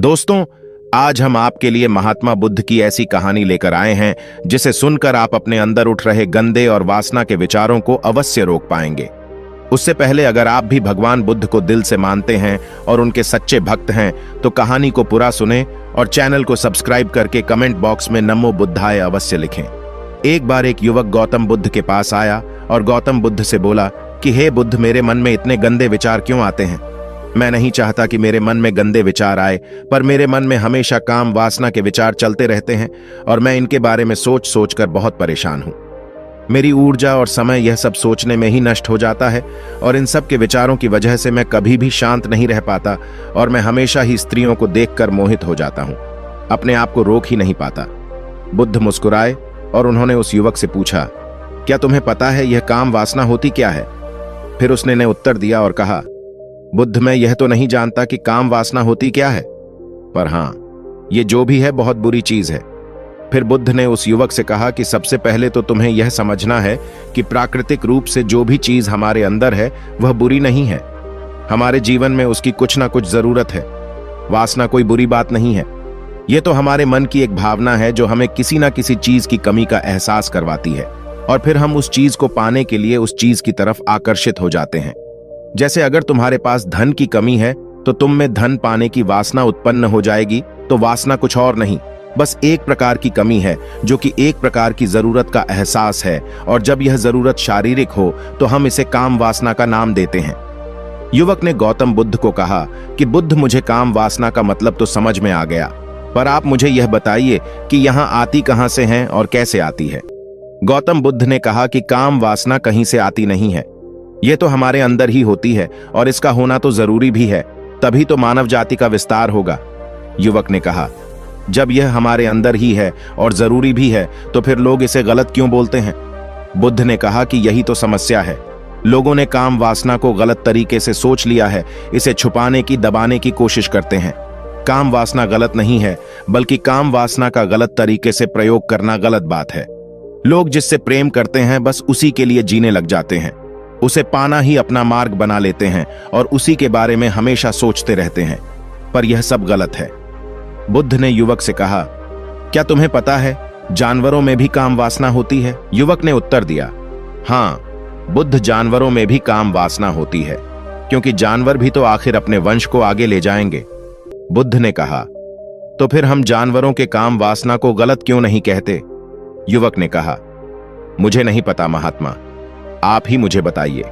दोस्तों, आज हम आपके लिए महात्मा बुद्ध की ऐसी कहानी लेकर आए हैं जिसे सुनकर आप अपने अंदर उठ रहे गंदे और वासना के विचारों को अवश्य रोक पाएंगे। उससे पहले अगर आप भी भगवान बुद्ध को दिल से मानते हैं और उनके सच्चे भक्त हैं तो कहानी को पूरा सुने और चैनल को सब्सक्राइब करके कमेंट बॉक्स में नमो बुद्धाय अवश्य लिखें। एक बार एक युवक गौतम बुद्ध के पास आया और गौतम बुद्ध से बोला कि हे बुद्ध, मेरे मन में इतने गंदे विचार क्यों आते हैं? मैं नहीं चाहता कि मेरे मन में गंदे विचार आए, पर मेरे मन में हमेशा काम वासना के विचार चलते रहते हैं और मैं इनके बारे में सोच सोच कर बहुत परेशान हूं। मेरी ऊर्जा और समय यह सब सोचने में ही नष्ट हो जाता है और इन सब के विचारों की वजह से मैं कभी भी शांत नहीं रह पाता और मैं हमेशा ही स्त्रियों को देखकर मोहित हो जाता हूं, अपने आप को रोक ही नहीं पाता। बुद्ध मुस्कुराए और उन्होंने उस युवक से पूछा, क्या तुम्हें पता है यह काम वासना होती क्या है? फिर उसने ने उत्तर दिया और कहा, बुद्ध, मैं यह तो नहीं जानता कि काम वासना होती क्या है, पर हां, ये जो भी है बहुत बुरी चीज है। फिर बुद्ध ने उस युवक से कहा कि सबसे पहले तो तुम्हें यह समझना है कि प्राकृतिक रूप से जो भी चीज हमारे अंदर है वह बुरी नहीं है। हमारे जीवन में उसकी कुछ ना कुछ जरूरत है। वासना कोई बुरी बात नहीं है। यह तो हमारे मन की एक भावना है जो हमें किसी ना किसी चीज की कमी का एहसास करवाती है और फिर हम उस चीज को पाने के लिए उस चीज की तरफ आकर्षित हो जाते हैं। जैसे अगर तुम्हारे पास धन की कमी है तो तुम में धन पाने की वासना उत्पन्न हो जाएगी। तो वासना कुछ और नहीं, बस एक प्रकार की कमी है जो कि एक प्रकार की जरूरत का एहसास है, और जब यह जरूरत शारीरिक हो तो हम इसे काम वासना का नाम देते हैं। युवक ने गौतम बुद्ध को कहा कि बुद्ध, मुझे काम वासना का मतलब तो समझ में आ गया, पर आप मुझे यह बताइए कि यहां आती कहां से है और कैसे आती है। गौतम बुद्ध ने कहा कि काम वासना कहीं से आती नहीं है, यह तो हमारे अंदर ही होती है और इसका होना तो जरूरी भी है, तभी तो मानव जाति का विस्तार होगा। युवक ने कहा, जब यह हमारे अंदर ही है और जरूरी भी है तो फिर लोग इसे गलत क्यों बोलते हैं? बुद्ध ने कहा कि यही तो समस्या है। लोगों ने काम वासना को गलत तरीके से सोच लिया है, इसे छुपाने की, दबाने की कोशिश करते हैं। काम वासना गलत नहीं है, बल्कि काम वासना का गलत तरीके से प्रयोग करना गलत बात है। लोग जिससे प्रेम करते हैं बस उसी के लिए जीने लग जाते हैं, उसे पाना ही अपना मार्ग बना लेते हैं और उसी के बारे में हमेशा सोचते रहते हैं, पर यह सब गलत है। बुद्ध ने युवक से कहा, क्या तुम्हें पता है जानवरों में भी काम वासना होती है? युवक ने उत्तर दिया, हां बुद्ध, जानवरों में भी काम वासना होती है, क्योंकि जानवर भी तो आखिर अपने वंश को आगे ले जाएंगे। बुद्ध ने कहा, तो फिर हम जानवरों के काम वासना को गलत क्यों नहीं कहते? युवक ने कहा, मुझे नहीं पता महात्मा, आप ही मुझे बताइए।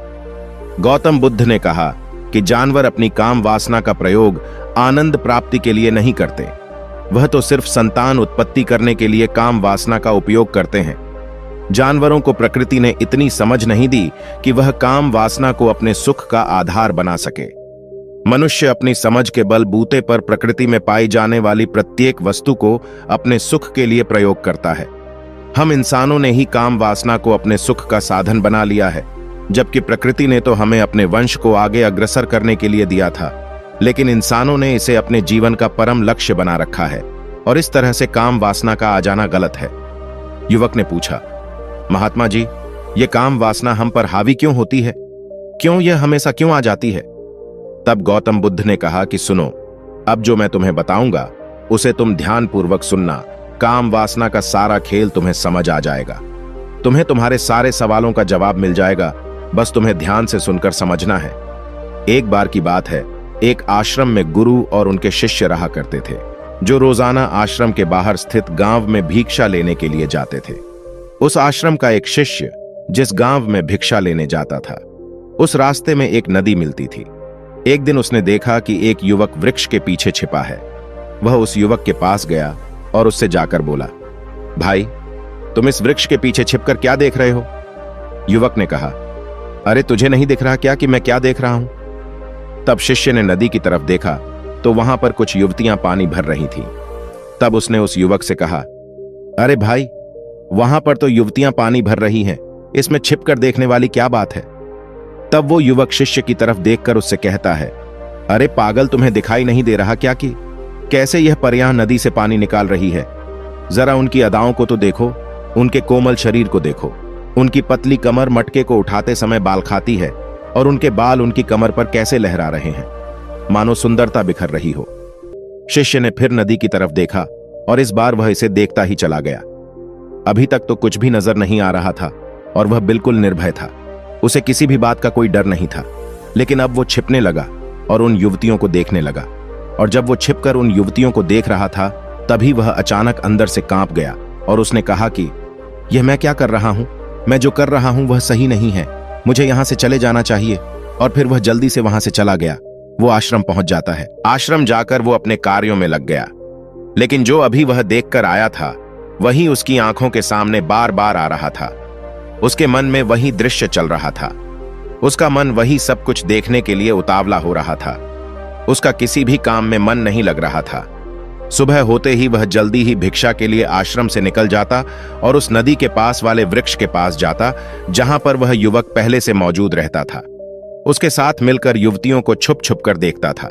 गौतम बुद्ध ने कहा कि जानवर अपनी काम वासना का प्रयोग आनंद प्राप्ति के लिए नहीं करते, वह तो सिर्फ संतान उत्पत्ति करने के लिए काम वासना का उपयोग करते हैं। जानवरों को प्रकृति ने इतनी समझ नहीं दी कि वह काम वासना को अपने सुख का आधार बना सके। मनुष्य अपनी समझ के बलबूते पर प्रकृति में पाई जाने वाली प्रत्येक वस्तु को अपने सुख के लिए प्रयोग करता है। हम इंसानों ने ही काम वासना को अपने सुख का साधन बना लिया है, जबकि प्रकृति ने तो हमें अपने वंश को आगे अग्रसर करने के लिए दिया था, लेकिन इंसानों ने इसे अपने जीवन का परम लक्ष्य बना रखा है और इस तरह से काम वासना का आ जाना गलत है। युवक ने पूछा, महात्मा जी, ये काम वासना हम पर हावी क्यों होती है? क्यों यह हमेशा क्यों आ जाती है? तब गौतम बुद्ध ने कहा कि सुनो, अब जो मैं तुम्हें बताऊंगा उसे तुम ध्यानपूर्वक सुनना। काम वासना का सारा खेल तुम्हें समझ आ जाएगा, तुम्हें तुम्हारे सारे सवालों का जवाब मिल जाएगा, बस तुम्हें ध्यान से सुनकर समझना है। एक बार की बात है, एक आश्रम में गुरु और उनके शिष्य रहा करते थे, जो रोजाना आश्रम के बाहर स्थित गांव में भिक्षा लेने के लिए जाते थे। उस आश्रम का एक शिष्य जिस गांव में भिक्षा लेने जाता था, उस रास्ते में एक नदी मिलती थी। एक दिन उसने देखा कि एक युवक वृक्ष के पीछे छिपा है। वह उस युवक के पास गया और उससे जाकर बोला, भाई, तुम इस वृक्ष के पीछे छिपकर क्या देख रहे हो? युवक ने कहा, अरे तुझे नहीं दिख रहा क्या कि मैं क्या देख रहा हूं? तब शिष्य ने नदी की तरफ देखा तो वहां पर कुछ युवतियां पानी भर रही थीं। तब उसने उस युवक से कहा, अरे भाई, वहां पर तो युवतियां पानी भर रही हैं, इसमें छिपकर देखने वाली क्या बात है? तब वो युवक शिष्य की तरफ देखकर उससे कहता है, अरे पागल, तुम्हें दिखाई नहीं दे रहा क्या कि कैसे यह परियां नदी से पानी निकाल रही है? जरा उनकी अदाओं को तो देखो, उनके कोमल शरीर को देखो, उनकी पतली कमर मटके को उठाते समय बाल खाती है और उनके बाल उनकी कमर पर कैसे लहरा रहे हैं, मानो सुंदरता बिखर रही हो। शिष्य ने फिर नदी की तरफ देखा और इस बार वह इसे देखता ही चला गया। अभी तक तो कुछ भी नजर नहीं आ रहा था और वह बिल्कुल निर्भय था। उसे किसी भी बात का कोई डर नहीं था। लेकिन अब वो छिपने लगा और उन युवतियों को देखने लगा। और जब वो छिपकर उन युवतियों को देख रहा था, तभी वह अचानक अंदर से कांप गया और उसने कहा कि यह मैं क्या कर रहा हूं? मैं जो कर रहा हूं वह सही नहीं है। मुझे यहां से चले जाना चाहिए। और फिर वह जल्दी से वहां से चला गया। वो आश्रम पहुंच जाता है। आश्रम जाकर वो अपने कार्यों में लग गया। लेकिन जो अभी वह देखकर आया था, वही उसकी आंखों के सामने बार बार आ रहा था। उसके मन में वही दृश्य चल रहा था। उसका मन वही सब कुछ देखने के लिए उतावला हो रहा था। उसका किसी भी काम में मन नहीं लग रहा था। सुबह होते ही वह जल्दी ही भिक्षा के लिए आश्रम से निकल जाता और उस नदी के पास वाले वृक्ष के पास जाता, जहां पर वह युवक पहले से मौजूद रहता था। उसके साथ मिलकर युवतियों को छुप छुप कर देखता था।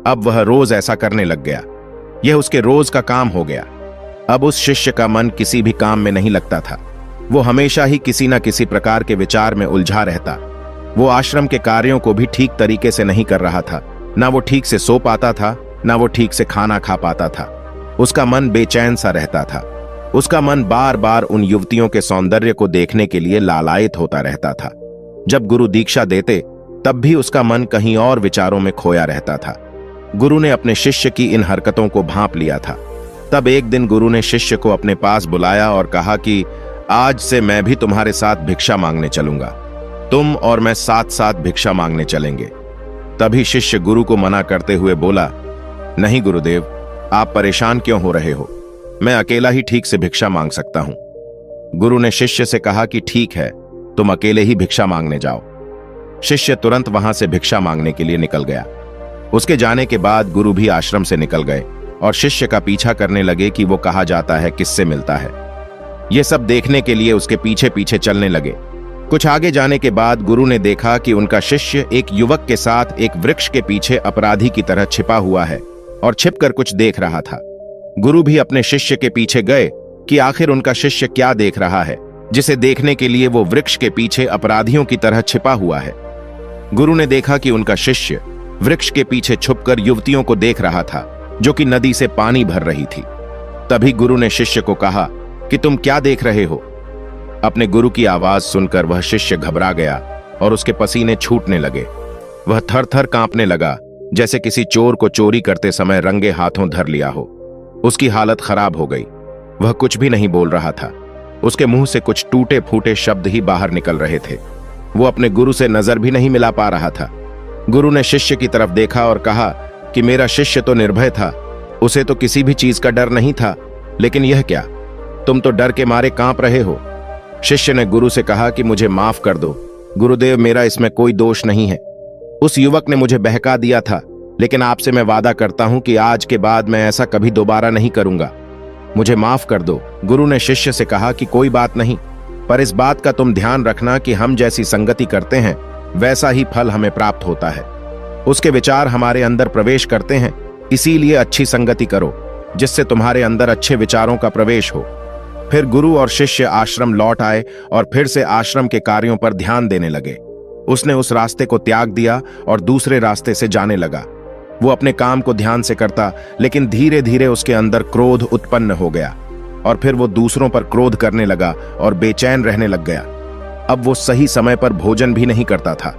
अब वह रोज ऐसा करने लग गया। यह उसके रोज का काम हो गया। अब उस शिष्य का मन किसी भी काम में नहीं लगता था। वो हमेशा ही किसी न किसी प्रकार के विचार में उलझा रहता। वो आश्रम के कार्यों को भी ठीक तरीके से नहीं कर रहा था। ना वो ठीक से सो पाता था, ना वो ठीक से खाना खा पाता था। उसका मन बेचैन सा रहता था। उसका मन बार बार उन युवतियों के सौंदर्य को देखने के लिए लालायित होता रहता था। जब गुरु दीक्षा देते, तब भी उसका मन कहीं और विचारों में खोया रहता था। गुरु ने अपने शिष्य की इन हरकतों को भांप लिया था। तब एक दिन गुरु ने शिष्य को अपने पास बुलाया और कहा कि आज से मैं भी तुम्हारे साथ भिक्षा मांगने चलूंगा। तुम और मैं साथ साथ भिक्षा मांगने चलेंगे। तभी शिष्य गुरु को मना करते हुए बोला, नहीं गुरुदेव, आप परेशान क्यों हो रहे हो? मैं अकेला ही ठीक से भिक्षा मांग सकता हूं। गुरु ने शिष्य से कहा कि ठीक है, तुम अकेले ही भिक्षा मांगने जाओ। शिष्य तुरंत वहां से भिक्षा मांगने के लिए निकल गया। उसके जाने के बाद गुरु भी आश्रम से निकल गए और शिष्य का पीछा करने लगे कि वो कहा जाता है, किससे मिलता है। ये सब देखने के लिए उसके पीछे पीछे चलने लगे। कुछ आगे जाने के बाद गुरु ने देखा कि उनका शिष्य एक युवक के साथ एक वृक्ष के पीछे अपराधी की तरह छिपा हुआ है और छिपकर कुछ देख रहा था। गुरु भी अपने शिष्य के पीछे गए कि आखिर उनका शिष्य क्या देख रहा है, जिसे देखने के लिए वो वृक्ष के पीछे अपराधियों की तरह छिपा हुआ है। गुरु ने देखा कि उनका शिष्य वृक्ष के पीछे छुपकर युवतियों को देख रहा था, जो कि नदी से पानी भर रही थी। तभी गुरु ने शिष्य को कहा कि तुम क्या देख रहे हो? अपने गुरु की आवाज सुनकर वह शिष्य घबरा गया और उसके पसीने छूटने लगे। वह थर थर कांपने लगा, जैसे किसी चोर को चोरी करते समय रंगे हाथों धर लिया हो। उसकी हालत खराब हो गई। वह कुछ भी नहीं बोल रहा था। उसके मुंह से कुछ टूटे फूटे शब्द ही बाहर निकल रहे थे। वो अपने गुरु से नजर भी नहीं मिला पा रहा था। गुरु ने शिष्य की तरफ देखा और कहा कि मेरा शिष्य तो निर्भय था, उसे तो किसी भी चीज का डर नहीं था, लेकिन यह क्या, तुम तो डर के मारे कांप रहे हो। शिष्य ने गुरु से कहा कि मुझे माफ कर दो गुरुदेव, मेरा इसमें कोई दोष नहीं है। उस युवक ने मुझे बहका दिया था, लेकिन आपसे मैं वादा करता हूं कि आज के बाद मैं ऐसा कभी दोबारा नहीं करूंगा। मुझे माफ कर दो। गुरु ने शिष्य से कहा कि कोई बात नहीं, पर इस बात का तुम ध्यान रखना कि हम जैसी संगति करते हैं, वैसा ही फल हमें प्राप्त होता है। उसके विचार हमारे अंदर प्रवेश करते हैं, इसीलिए अच्छी संगति करो, जिससे तुम्हारे अंदर अच्छे विचारों का प्रवेश हो। फिर गुरु और शिष्य आश्रम लौट आए और फिर से आश्रम के कार्यों पर ध्यान देने लगे। उसने उस रास्ते को त्याग दिया और दूसरे रास्ते से जाने लगा। वो अपने काम को ध्यान से करता, लेकिन धीरे धीरे उसके अंदर क्रोध उत्पन्न हो गया और फिर वो दूसरों पर क्रोध करने लगा और बेचैन रहने लग गया। अब वो सही समय पर भोजन भी नहीं करता था।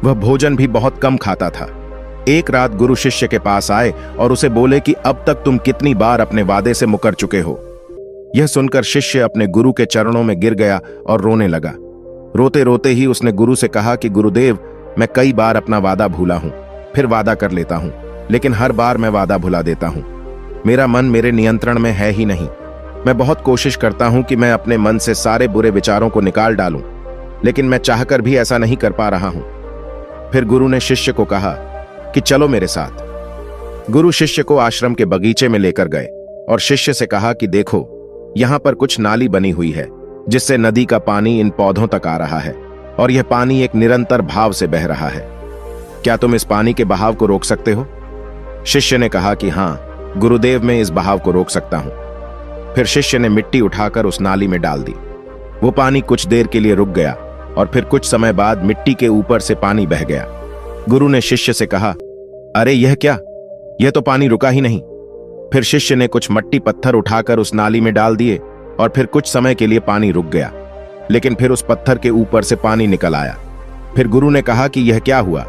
वह भोजन भी बहुत कम खाता था। एक रात गुरु शिष्य के पास आए और उसे बोले कि अब तक तुम कितनी बार अपने वादे से मुकर चुके हो। यह सुनकर शिष्य अपने गुरु के चरणों में गिर गया और रोने लगा। रोते रोते ही उसने गुरु से कहा कि गुरुदेव, मैं कई बार अपना वादा भूला हूं, फिर वादा कर लेता हूं, लेकिन हर बार मैं वादा भुला देता हूं। मेरा मन मेरे नियंत्रण में है ही नहीं। मैं बहुत कोशिश करता हूं कि मैं अपने मन से सारे बुरे विचारों को निकाल डालूं, लेकिन मैं चाहकर भी ऐसा नहीं कर पा रहा हूं। फिर गुरु ने शिष्य को कहा कि चलो मेरे साथ। गुरु शिष्य को आश्रम के बगीचे में लेकर गए और शिष्य से कहा कि देखो, यहां पर कुछ नाली बनी हुई है, जिससे नदी का पानी इन पौधों तक आ रहा है और यह पानी एक निरंतर भाव से बह रहा है। क्या तुम इस पानी के बहाव को रोक सकते हो? शिष्य ने कहा कि हां गुरुदेव, मैं इस बहाव को रोक सकता हूं। फिर शिष्य ने मिट्टी उठाकर उस नाली में डाल दी। वो पानी कुछ देर के लिए रुक गया और फिर कुछ समय बाद मिट्टी के ऊपर से पानी बह गया। गुरु ने शिष्य से कहा, अरे यह क्या, यह तो पानी रुका ही नहीं, फिर शिष्य ने कुछ मट्टी पत्थर उठाकर उस नाली में डाल दिए और फिर कुछ समय के लिए पानी रुक गया, लेकिन फिर उस पत्थर के ऊपर से पानी निकल आया। फिर गुरु ने कहा कि यह क्या हुआ?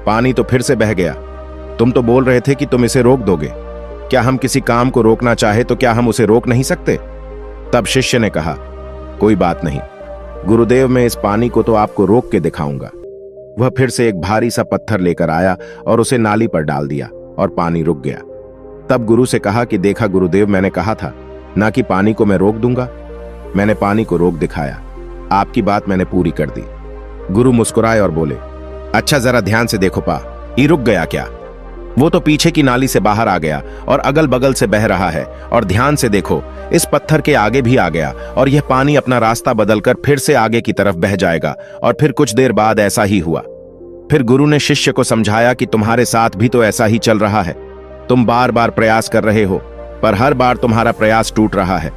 पानी तो फिर से बह गया। तुम तो बोल रहे थे कि तुम इसे रोक दोगे। क्या हम किसी काम को रोकना चाहे तो क्या हम उसे रोक नहीं सकते? तब शिष्य ने कहा, कोई बात नहीं गुरुदेव, मैं इस पानी को तो आपको रोक के दिखाऊंगा। वह फिर से एक भारी सा पत्थर लेकर आया और उसे नाली पर डाल दिया और पानी रुक गया। तब गुरु से कहा कि देखा गुरुदेव, मैंने कहा था ना कि पानी को मैं रोक दूंगा। मैंने पानी को रोक दिखाया, आपकी बात मैंने पूरी कर दी। गुरु मुस्कुराए और बोले, अच्छा जरा ध्यान से देखो पा, ये रुक गया क्या? वो तो पीछे की नाली से बाहर आ गया और अगल बगल से बह रहा है। और ध्यान से देखो, इस पत्थर के आगे भी आ गया और यह पानी अपना रास्ता बदलकर फिर से आगे की तरफ बह जाएगा। और फिर कुछ देर बाद ऐसा ही हुआ। फिर गुरु ने शिष्य को समझाया कि तुम्हारे साथ भी तो ऐसा ही चल रहा है। तुम बार बार प्रयास कर रहे हो, पर हर बार तुम्हारा प्रयास टूट रहा है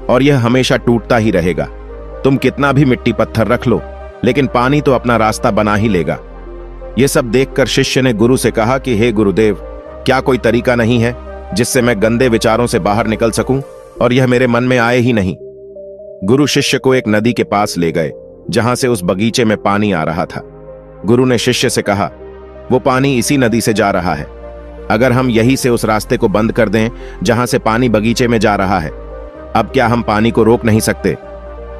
और यह हमेशा टूटता ही रहेगा। तुम कितना भी मिट्टी पत्थर रख लो, लेकिन पानी तो अपना रास्ता बना ही लेगा। यह सब देखकर शिष्य ने गुरु से कहा कि हे गुरुदेव, क्या कोई तरीका नहीं है जिससे मैं गंदे विचारों से बाहर निकल सकूं और यह मेरे मन में आए ही नहीं? गुरु शिष्य को एक नदी के पास ले गए जहां से उस बगीचे में पानी आ रहा था। गुरु ने शिष्य से कहा, वो पानी इसी नदी से जा रहा है। अगर हम यहीं से उस रास्ते को बंद कर दें जहां से पानी बगीचे में जा रहा है, अब क्या हम पानी को रोक नहीं सकते?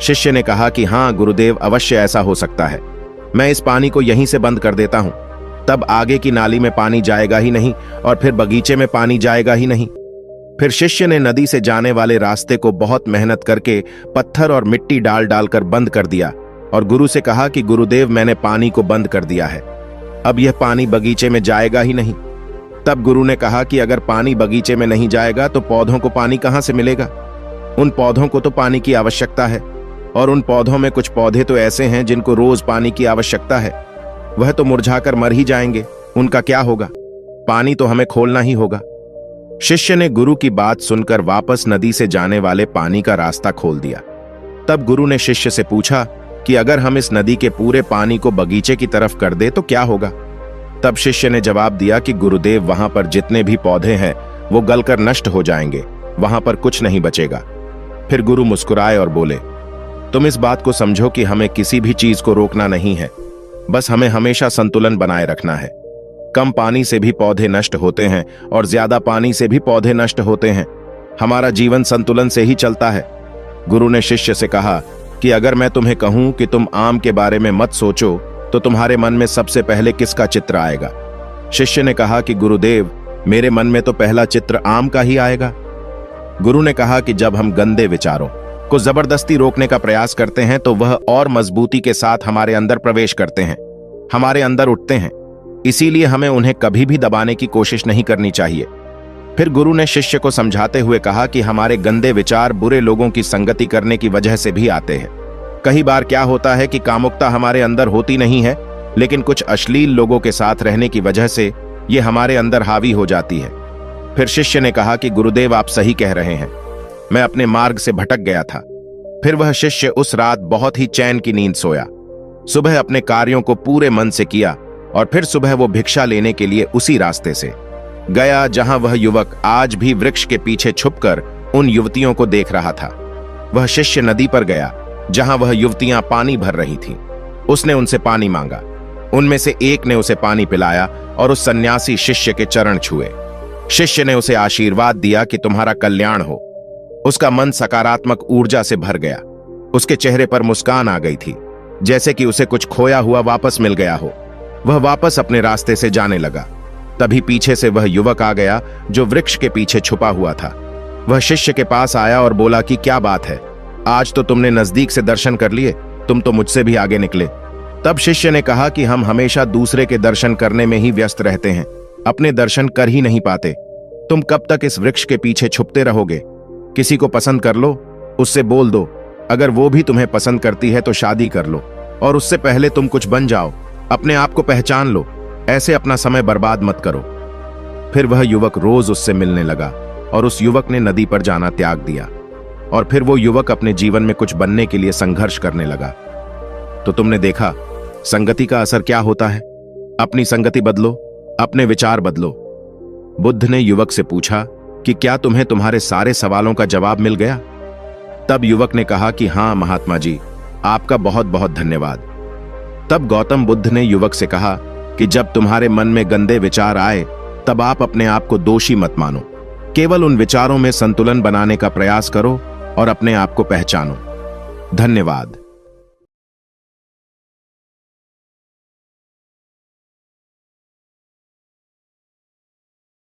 शिष्य ने कहा कि हां गुरुदेव, अवश्य ऐसा हो सकता है। मैं इस पानी को यहीं से बंद कर देता हूं, तब आगे की नाली में पानी जाएगा ही नहीं और फिर बगीचे में पानी जाएगा ही नहीं। फिर शिष्य ने नदी से जाने वाले रास्ते को बहुत मेहनत करके पत्थर और मिट्टी डाल डालकर बंद कर दिया और गुरु से कहा कि गुरुदेव, मैंने पानी को बंद कर दिया है, अब यह पानी बगीचे में जाएगा ही नहीं। तब गुरु ने कहा कि अगर पानी बगीचे में नहीं जाएगा तो पौधों को पानी कहां से मिलेगा? उन पौधों को तो पानी की आवश्यकता है और उन पौधों में कुछ पौधे तो ऐसे हैं जिनको रोज पानी की आवश्यकता है। वह तो मुरझाकर मर ही जाएंगे, उनका क्या होगा? पानी तो हमें खोलना ही होगा। शिष्य ने गुरु की बात सुनकर वापस नदी से जाने वाले पानी का रास्ता खोल दिया। तब गुरु ने शिष्य से पूछा कि अगर हम इस नदी के पूरे पानी को बगीचे की तरफ कर दे तो क्या होगा? तब शिष्य ने जवाब दिया कि गुरुदेव, वहां पर जितने भी पौधे हैं वो गलकर नष्ट हो जाएंगे, वहां पर कुछ नहीं बचेगा। फिर गुरु मुस्कुराए और बोले, तुम इस बात को समझो कि हमें किसी भी चीज को रोकना नहीं है, बस हमें हमेशा संतुलन बनाए रखना है। कम पानी से भी पौधे नष्ट होते हैं और ज्यादा पानी से भी पौधे नष्ट होते हैं। हमारा जीवन संतुलन से ही चलता है। गुरु ने शिष्य से कहा कि अगर मैं तुम्हें कहूं कि तुम आम के बारे में मत सोचो तो तुम्हारे मन में सबसे पहले किसका चित्र आएगा? शिष्य ने कहा कि गुरुदेव, मेरे मन में तो पहला चित्र आम का ही आएगा। गुरु ने कहा कि जब हम गंदे विचारों को जबरदस्ती रोकने का प्रयास करते हैं तो वह और मजबूती के साथ हमारे अंदर प्रवेश करते हैं, हमारे अंदर उठते हैं। इसीलिए हमें उन्हें कभी भी दबाने की कोशिश नहीं करनी चाहिए। फिर गुरु ने शिष्य को समझाते हुए कहा कि हमारे गंदे विचार बुरे लोगों की संगति करने की वजह से भी आते हैं। कई बार क्या होता है कि कामुकता हमारे अंदर होती नहीं है, लेकिन कुछ अश्लील लोगों के साथ रहने की वजह से ये हमारे अंदर हावी हो जाती है। फिर शिष्य ने कहा कि गुरुदेव, आप सही कह रहे हैं, मैं अपने मार्ग से भटक गया था। फिर वह शिष्य उस रात बहुत ही चैन की नींद सोया। सुबह अपने कार्यों को पूरे मन से किया और फिर सुबह वो भिक्षा लेने के लिए उसी रास्ते से गया जहां वह युवक आज भी वृक्ष के पीछे छुपकर उन युवतियों को देख रहा था। वह शिष्य नदी पर गया जहां वह युवतियां पानी भर रही थीं। उसने उनसे पानी मांगा। उनमें से एक ने उसे पानी पिलाया और उस सन्यासी शिष्य के चरण छुए। शिष्य ने उसे आशीर्वाद दिया कि तुम्हारा कल्याण हो। उसका मन सकारात्मक ऊर्जा से भर गया। उसके चेहरे पर मुस्कान आ गई थी, जैसे कि उसे कुछ खोया हुआ वापस मिल गया हो। वह वापस अपने रास्ते से जाने लगा। तभी पीछे से वह युवक आ गया जो वृक्ष के पीछे छुपा हुआ था। वह शिष्य के पास आया और बोला कि क्या बात है, आज तो तुमने नजदीक से दर्शन कर लिए, तुम तो मुझसे भी आगे निकले। तब शिष्य ने कहा कि हम हमेशा दूसरे के दर्शन करने में ही व्यस्त रहते हैं, अपने दर्शन कर ही नहीं पाते। तुम कब तक इस वृक्ष के पीछे छुपते रहोगे? किसी को पसंद कर लो, उससे बोल दो। अगर वो भी तुम्हें पसंद करती है तो शादी कर लो, और उससे पहले तुम कुछ बन जाओ। अपने आप को पहचान लो, ऐसे अपना समय बर्बाद मत करो। फिर वह युवक रोज उससे मिलने लगा और उस युवक ने नदी पर जाना त्याग दिया। और फिर वो युवक अपने जीवन में कुछ बनने के लिए संघर्ष करने लगा। तो तुमने देखा संगति का असर क्या होता है। अपनी संगति बदलो, अपने विचार बदलो। बुद्ध ने युवक से पूछा कि क्या तुम्हें तुम्हारे सारे सवालों का जवाब मिल गया? तब युवक ने कहा कि हाँ महात्मा जी, आपका बहुत बहुत धन्यवाद। तब गौतम बुद्ध ने युवक से कहा कि जब तुम्हारे मन में गंदे विचार आए तब आप अपने आप को दोषी मत मानो, केवल उन विचारों में संतुलन बनाने का प्रयास करो और अपने आप को पहचानो। धन्यवाद।